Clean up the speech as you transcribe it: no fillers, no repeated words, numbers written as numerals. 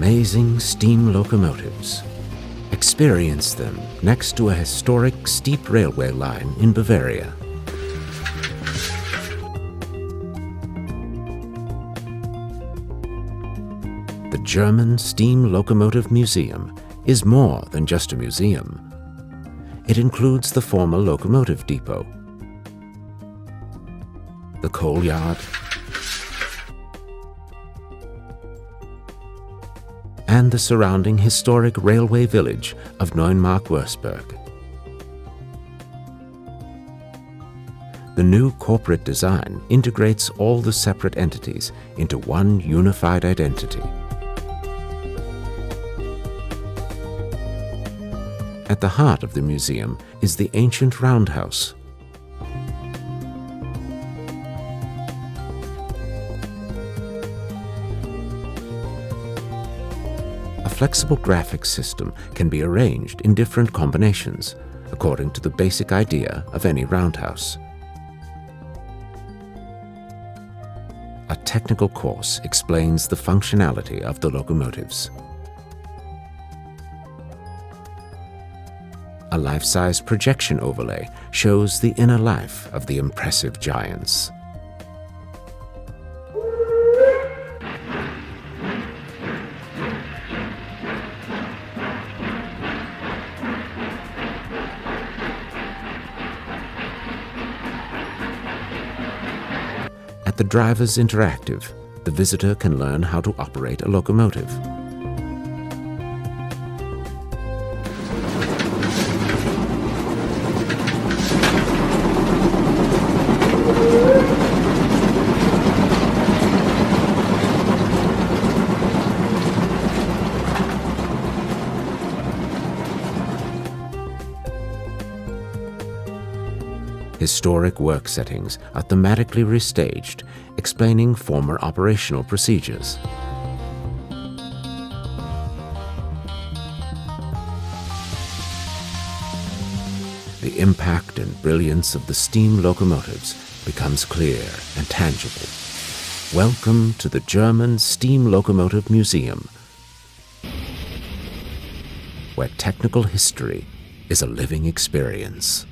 Amazing steam locomotives. Experience them next to a historic steep railway line in Bavaria. The German Steam Locomotive Museum is more than just a museum. It includes the former locomotive depot, the coal yard, and the surrounding historic railway village of Neuenmarkt. The new corporate design integrates all the separate entities into one unified identity. At the heart of the museum is the ancient roundhouse. A flexible graphics system can be arranged in different combinations, according to the basic idea of any roundhouse. A technical course explains the functionality of the locomotives. A life-size projection overlay shows the inner life of the impressive giants. At the Driver's Interactive, the visitor can learn how to operate a locomotive. Historic work settings are thematically restaged, explaining former operational procedures. The impact and brilliance of the steam locomotives becomes clear and tangible. Welcome to the German Steam Locomotive Museum, where technical history is a living experience.